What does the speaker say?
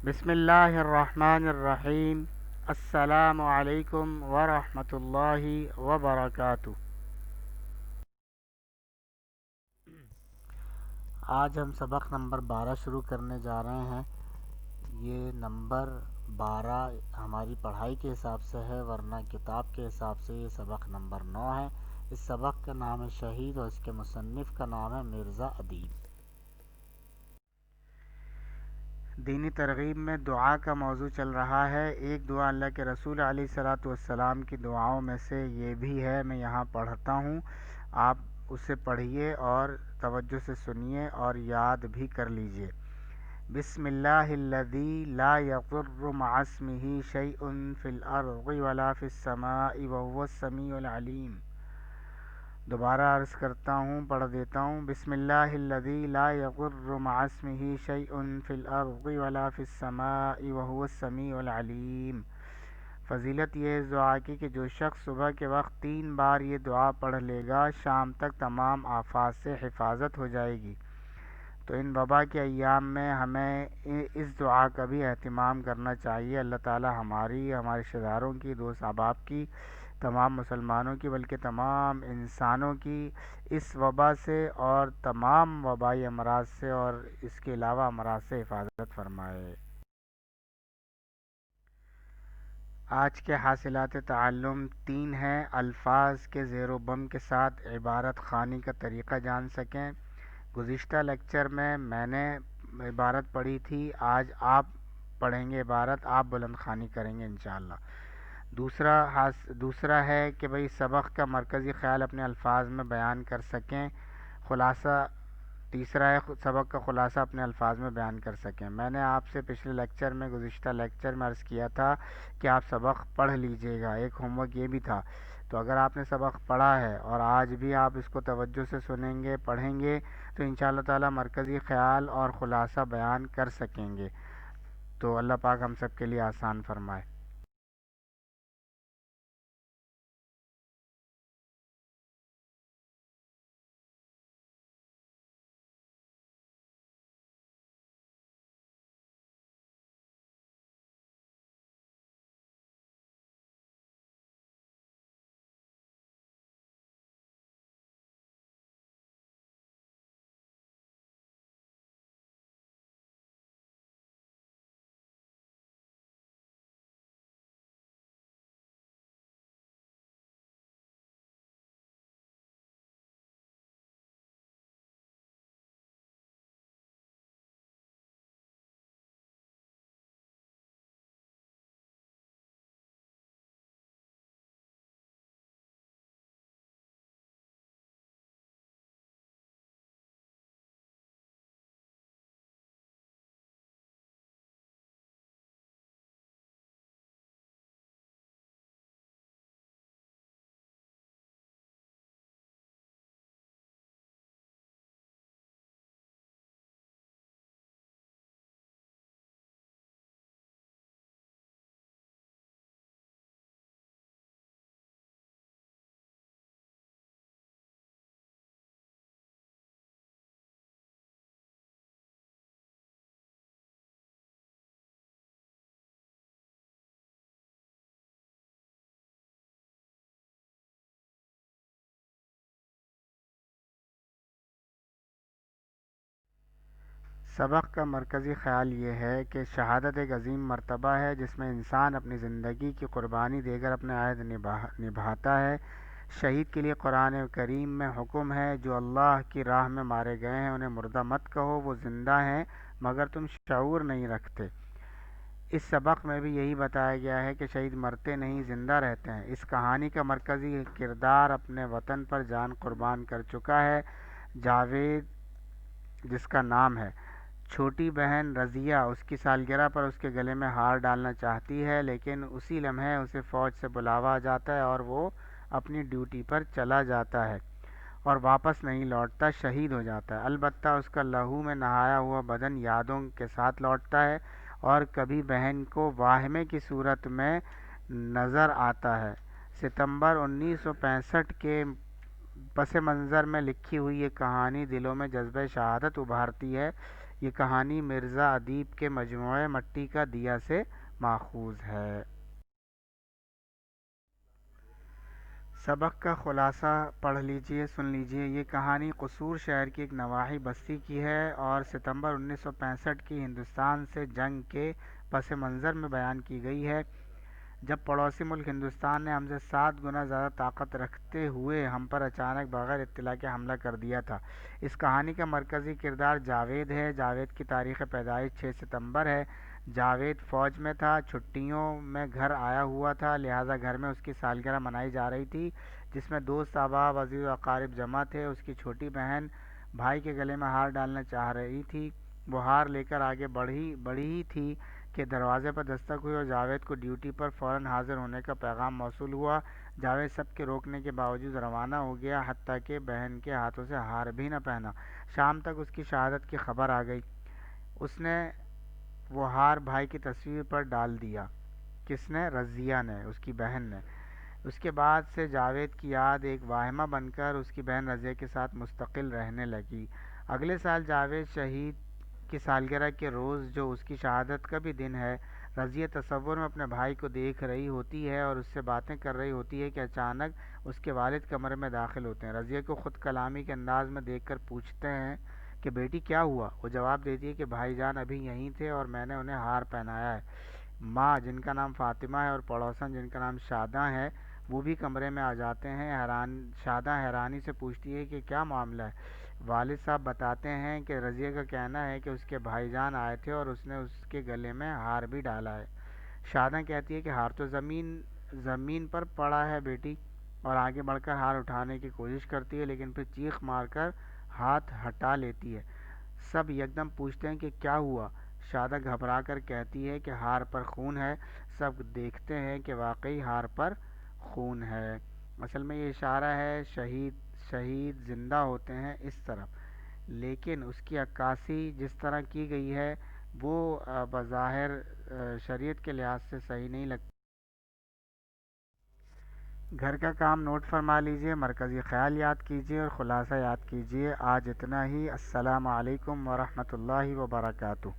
بسم اللہ الرحمن الرحیم۔ السلام علیکم ورحمۃ اللہ وبرکاتہ۔ آج ہم سبق نمبر 12 شروع کرنے جا رہے ہیں۔ یہ نمبر 12 ہماری پڑھائی کے حساب سے ہے، ورنہ کتاب کے حساب سے یہ سبق نمبر 9 ہے۔ اس سبق کا نام ہے شہید اور اس کے مصنف کا نام ہے مرزا ادیب۔ دینی ترغیب میں دعا کا موضوع چل رہا ہے۔ ایک دعا اللہ کے رسول علیہ الصلاۃ والسلام کی دعاؤں میں سے یہ بھی ہے، میں یہاں پڑھتا ہوں، آپ اسے پڑھیے اور توجہ سے سنیے اور یاد بھی کر لیجئے۔ بسم اللہ الذی لا یضر مع اسمہ شیء فی الارض ولا فی السماء وهو السمیع العلیم۔ دوبارہ عرض کرتا ہوں، پڑھ دیتا ہوں۔ بسم اللہ الذی لا یضر مع اسمہ شیء فی الارض ولا فی السماء وهو السمیع العلیم۔ فضیلت یہ ہے اس دعا کی کہ جو شخص صبح کے وقت 3 بار یہ دعا پڑھ لے گا، شام تک تمام آفات سے حفاظت ہو جائے گی۔ تو ان وبا کے ایام میں ہمیں اس دعا کا بھی اہتمام کرنا چاہیے۔ اللہ تعالی ہمارے رشتہ داروں کی، دوست احباب کی، تمام مسلمانوں کی، بلکہ تمام انسانوں کی اس وبا سے اور تمام وبائی امراض سے اور اس کے علاوہ امراض سے حفاظت فرمائے۔ آج کے حاصلات تعلم 3 ہیں۔ الفاظ کے زیر و بم کے ساتھ عبارت خوانی کا طریقہ جان سکیں۔ گزشتہ لیکچر میں نے عبارت پڑھی تھی، آج آپ پڑھیں گے عبارت، آپ بلند خوانی کریں گے انشاءاللہ۔ دوسرا ہے کہ بھئی سبق کا مرکزی خیال اپنے الفاظ میں بیان کر سکیں۔ تیسرا ہے سبق کا خلاصہ اپنے الفاظ میں بیان کر سکیں۔ میں نے آپ سے گزشتہ لیکچر میں عرض کیا تھا کہ آپ سبق پڑھ لیجئے گا، ایک ہوم ورک یہ بھی تھا۔ تو اگر آپ نے سبق پڑھا ہے اور آج بھی آپ اس کو توجہ سے سنیں گے، پڑھیں گے، تو انشاءاللہ تعالی مرکزی خیال اور خلاصہ بیان کر سکیں گے۔ تو اللہ پاک ہم سب کے لیے آسان فرمائے۔ سبق کا مرکزی خیال یہ ہے کہ شہادت ایک عظیم مرتبہ ہے جس میں انسان اپنی زندگی کی قربانی دے کر اپنے عہد نبھاتا ہے۔ شہید کے لیے قرآن کریم میں حکم ہے، جو اللہ کی راہ میں مارے گئے ہیں انہیں مردہ مت کہو، وہ زندہ ہیں مگر تم شعور نہیں رکھتے۔ اس سبق میں بھی یہی بتایا گیا ہے کہ شہید مرتے نہیں، زندہ رہتے ہیں۔ اس کہانی کا مرکزی کردار اپنے وطن پر جان قربان کر چکا ہے جاوید، جس کا نام ہے۔ چھوٹی بہن رضیہ اس کی سالگرہ پر اس کے گلے میں ہار ڈالنا چاہتی ہے، لیکن اسی لمحے اسے فوج سے بلاوا آ جاتا ہے اور وہ اپنی ڈیوٹی پر چلا جاتا ہے اور واپس نہیں لوٹتا، شہید ہو جاتا ہے۔ البتہ اس کا لہو میں نہایا ہوا بدن یادوں کے ساتھ لوٹتا ہے اور کبھی بہن کو واہمے کی صورت میں نظر آتا ہے۔ ستمبر 1965 کے پس منظر میں لکھی ہوئی یہ کہانی دلوں میں جذبہ شہادت ابھارتی ہے۔ یہ کہانی مرزا ادیب کے مجموعہ مٹی کا دیا سے ماخوذ ہے۔ سبق کا خلاصہ پڑھ لیجئے، سن لیجئے۔ یہ کہانی قصور شہر کی ایک نواحی بستی کی ہے اور ستمبر 1965 کی ہندوستان سے جنگ کے پس منظر میں بیان کی گئی ہے، جب پڑوسی ملک ہندوستان نے ہم سے 7 گنا زیادہ طاقت رکھتے ہوئے ہم پر اچانک بغیر اطلاع کے حملہ کر دیا تھا۔ اس کہانی کا مرکزی کردار جاوید ہے۔ جاوید کی تاریخ پیدائش 6 ستمبر ہے۔ جاوید فوج میں تھا، چھٹیوں میں گھر آیا ہوا تھا، لہٰذا گھر میں اس کی سالگرہ منائی جا رہی تھی، جس میں دوست احباب عزیز و اقارب جمع تھے۔ اس کی چھوٹی بہن بھائی کے گلے میں ہار ڈالنا چاہ رہی تھی۔ وہ ہار لے کر آگے بڑھی ہی تھی کہ دروازے پر دستک ہوئی اور جاوید کو ڈیوٹی پر فوراً حاضر ہونے کا پیغام موصول ہوا۔ جاوید سب کے روکنے کے باوجود روانہ ہو گیا، حتیٰ کہ بہن کے ہاتھوں سے ہار بھی نہ پہنا۔ شام تک اس کی شہادت کی خبر آ گئی۔ اس نے وہ ہار بھائی کی تصویر پر ڈال دیا۔ کس نے؟ رضیہ نے، اس کی بہن نے۔ اس کے بعد سے جاوید کی یاد ایک واہمہ بن کر اس کی بہن رضیہ کے ساتھ مستقل رہنے لگی۔ اگلے سال جاوید شہید کی سالگرہ کے روز، جو اس کی شہادت کا بھی دن ہے، رضیہ تصور میں اپنے بھائی کو دیکھ رہی ہوتی ہے اور اس سے باتیں کر رہی ہوتی ہے کہ اچانک اس کے والد کمرے میں داخل ہوتے ہیں۔ رضیہ کو خود کلامی کے انداز میں دیکھ کر پوچھتے ہیں کہ بیٹی کیا ہوا؟ وہ جواب دیتی ہے کہ بھائی جان ابھی یہیں تھے اور میں نے انہیں ہار پہنایا ہے۔ ماں، جن کا نام فاطمہ ہے، اور پڑوسن جن کا نام شاداں ہے، وہ بھی کمرے میں آ جاتے ہیں۔ شاداں حیرانی سے پوچھتی ہے کہ کیا معاملہ ہے؟ والد صاحب بتاتے ہیں کہ رضیہ کا کہنا ہے کہ اس کے بھائی جان آئے تھے اور اس نے اس کے گلے میں ہار بھی ڈالا ہے۔ شاداں کہتی ہے کہ ہار تو زمین پر پڑا ہے بیٹی، اور آگے بڑھ کر ہار اٹھانے کی کوشش کرتی ہے، لیکن پھر چیخ مار کر ہاتھ ہٹا لیتی ہے۔ سب یکدم پوچھتے ہیں کہ کیا ہوا؟ شاداں گھبرا کر کہتی ہے کہ ہار پر خون ہے۔ سب دیکھتے ہیں کہ واقعی ہار پر خون ہے۔ اصل میں یہ اشارہ ہے شہید زندہ ہوتے ہیں اس طرف، لیکن اس کی عکاسی جس طرح کی گئی ہے وہ بظاہر شریعت کے لحاظ سے صحیح نہیں لگتی۔ گھر کا کام نوٹ فرما لیجئے، مرکزی خیال یاد کیجئے اور خلاصہ یاد کیجئے۔ آج اتنا ہی۔ السلام علیکم ورحمۃ اللہ وبرکاتہ۔